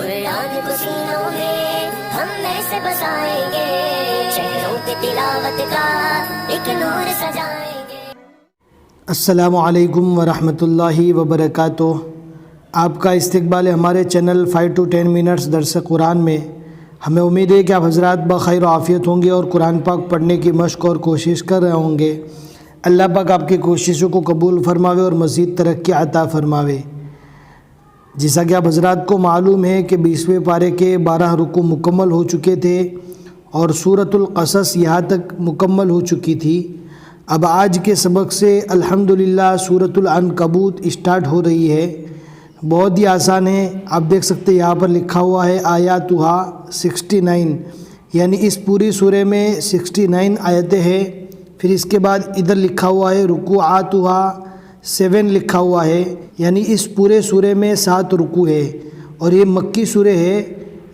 قرآن کو سینوں میں ہم ایسے بسائیں گے، شہروں پہ تلاوت کا ایک نور سجائیں گے۔ السلام علیکم ورحمۃ اللہ وبرکاتہ۔ آپ کا استقبال ہے ہمارے چینل 5 to 10 منٹس درس قرآن میں۔ ہمیں امید ہے کہ آپ حضرات بخیر و عافیت ہوں گے اور قرآن پاک پڑھنے کی مشق اور کوشش کر رہے ہوں گے۔ اللہ پاک آپ کی کوششوں کو قبول فرماوے اور مزید ترقی عطا فرماوے۔ جیسا کہ آپ حضرات کو معلوم ہے کہ 20ویں پارے کے 12 رکوع مکمل ہو چکے تھے اور سورۃ القصص یہاں تک مکمل ہو چکی تھی۔ اب آج کے سبق سے الحمدللہ سورۃ العنکبوت اسٹارٹ ہو رہی ہے۔ بہت ہی آسان ہے، آپ دیکھ سکتے ہیں یہاں پر لکھا ہوا ہے آیاتھا 69، یعنی اس پوری سورہ میں 69 آیتیں ہیں۔ پھر اس کے بعد ادھر لکھا ہوا ہے رکوعاتھا 7 لکھا ہوا ہے، یعنی اس پورے سورہ میں 7 رکوع ہے اور یہ مکی سورہ ہے۔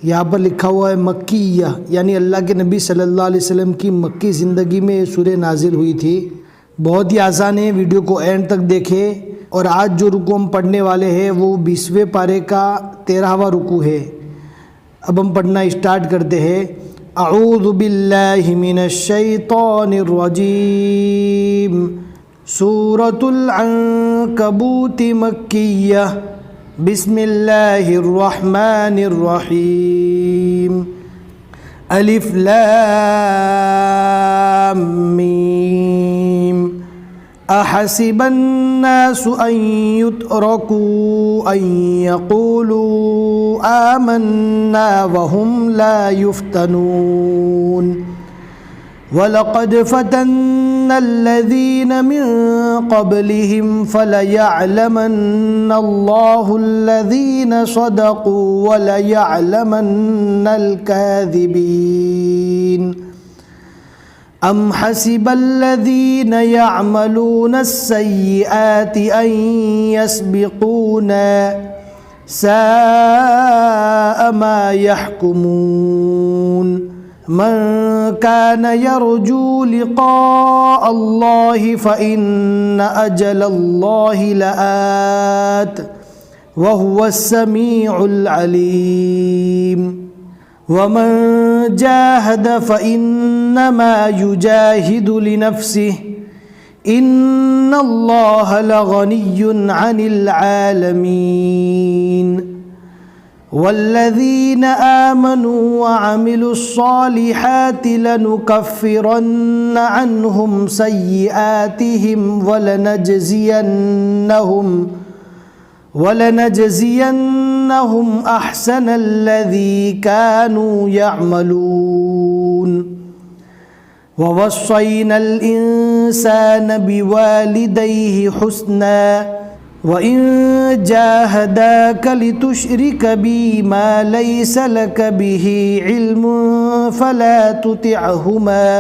یہاں پر لکھا ہوا ہے مکیہ، یعنی اللہ کے نبی صلی اللہ علیہ وسلم کی مکی زندگی میں یہ سورہ نازل ہوئی تھی۔ بہت ہی آسان ہے، ویڈیو کو اینڈ تک دیکھیں۔ اور آج جو رکوع ہم پڑھنے والے ہیں وہ 20ویں پارے کا 13واں رکوع ہے۔ اب ہم پڑھنا اسٹارٹ کرتے ہیں۔ اعوذ باللہ من الشیطان الرجیم۔ سورۃ العنکبوت مکیہ، بسم اللہ الرحمن الرحیم۔ الف لام میم۔ احسب الناس ان يتركوا ان يقولوا آمنا وهم لا يفتنون وَلَقَدْ فَتَنَّا الَّذِينَ مِن قَبْلِهِمْ فَلَيَعْلَمَنَّ اللَّهُ الَّذِينَ صَدَقُوا وَلَيَعْلَمَنَّ الْكَاذِبِينَ أَمْ حَسِبَ الَّذِينَ يَعْمَلُونَ السَّيِّئَاتِ أَن يَسْبِقُونَا سَاءَ مَا يَحْكُمُونَ من كان يرجو لقاء الله فإن أجل الله لآت وهو السميع العليم ومن جاهد فإنما يجاهد لنفسه إن الله لغني عن العالمين والذين آمنوا وعملوا الصالحات لنكفرن عنهم سيئاتهم ولنجزينهم أحسن الذي كانوا يعملون ووصينا الإنسان بوالديه حسنا وَإِن جَاهَدَاكَ لِتُشْرِكَ بِي مَا لَيْسَ لَكَ بِهِ عِلْمٌ فَلَا تُطِعْهُمَا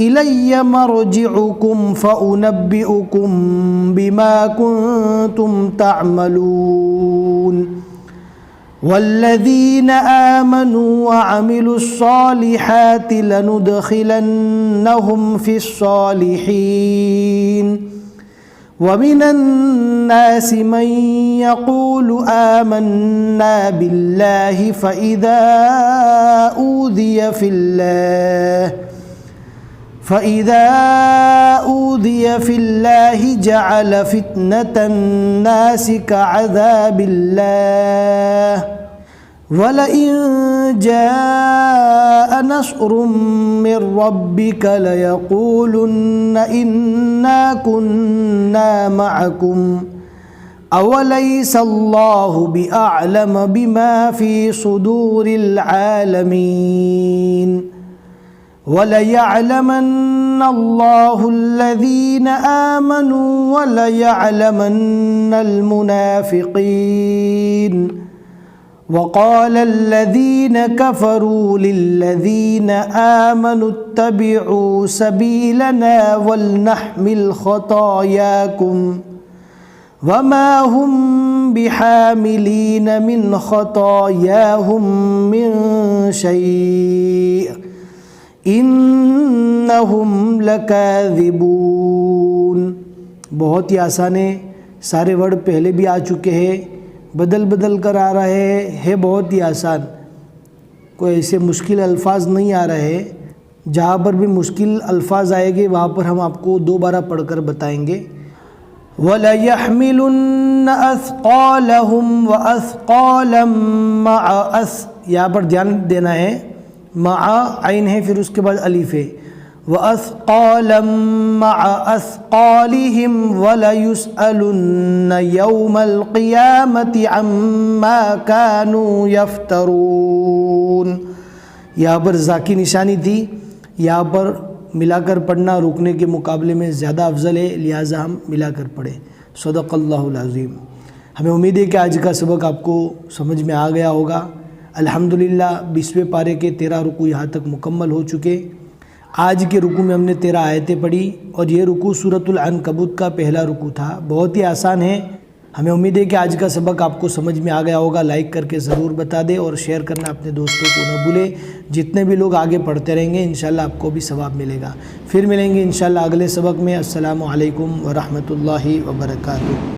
إِلَيَّ مَرْجِعُكُمْ فَأُنَبِّئُكُم بِمَا كُنتُمْ تَعْمَلُونَ وَالَّذِينَ آمَنُوا وَعَمِلُوا الصَّالِحَاتِ لَنُدْخِلَنَّهُمْ فِي الصَّالِحِينَ وَمِنَ النَّاسِ مَن يَقُولُ آمَنَّا بِاللَّهِ فَإِذَا أُوذِيَ فِي اللَّهِ جَعَلَ فِتْنَةَ النَّاسِ كَعَذَابِ اللَّهِ وَلَئِن جَاءَ نَصْرٌ مِّن رَّبِّكَ لَيَقُولُنَّ إِنَّا كُنَّا مَعَكُمْ أَوَلَيْسَ اللَّهُ بِأَعْلَمَ بِمَا فِي صُدُورِ الْعَالَمِينَ وَلَيَعْلَمَنَّ اللَّهُ الَّذِينَ آمَنُوا وَلَيَعْلَمَنَّ الْمُنَافِقِينَ وقال الذين كفروا للذين آمنوا اتبعوا سبيلنا ولنحمل خطاياكم وما هم بحاملين من خطاياهم من شيء إنهم لكاذبون۔ بہت ہی آسان ہے، سارے ورڈ پہلے بھی آ چکے ہیں۔ بدل بدل کر آ رہے ہے بہت ہی آسان، کوئی ایسے مشکل الفاظ نہیں آ رہے، جہاں پر بھی مشکل الفاظ آئے گے وہاں پر ہم آپ کو دوبارہ پڑھ کر بتائیں گے۔ وَلَيَحْمِلُنَّ أَثْقَالَهُمْ وَأَثْقَالًا مَعَ یہاں پر دھیان دینا ہے، مع عین ہے پھر اس کے بعد الف ہے، وَأَثْقَالًا مَعَ أَثْقَالِهِمْ وَلَيُسْأَلُنَّ يَوْمَ الْقِيَامَةِ عَمَّا كَانُوا يَفْتَرُونَ۔ یہاں پر ذا کی نشانی تھی، یہاں پر ملا کر پڑھنا رکنے کے مقابلے میں زیادہ افضل ہے، لہٰذا ہم ملا کر پڑھیں۔ صدق اللہ العظیم۔ ہمیں امید ہے کہ آج کا سبق آپ کو سمجھ میں آ گیا ہوگا۔ الحمدللہ 20ویں پارے کے 13 رکوع یہاں تک مکمل ہو چکے۔ آج کے رکوع میں ہم نے 13 آیتیں پڑھی اور یہ رکوع سورۃ العنکبوت کا پہلا رکوع تھا، بہت ہی آسان ہے۔ ہمیں امید ہے کہ آج کا سبق آپ کو سمجھ میں آ گیا ہوگا۔ لائک کر کے ضرور بتا دیں اور شیئر کرنا اپنے دوستوں کو نہ بھولیں۔ جتنے بھی لوگ آگے پڑھتے رہیں گے انشاءاللہ آپ کو بھی ثواب ملے گا۔ پھر ملیں گے انشاءاللہ اگلے سبق میں۔ السلام علیکم ورحمۃ اللہ وبرکاتہ۔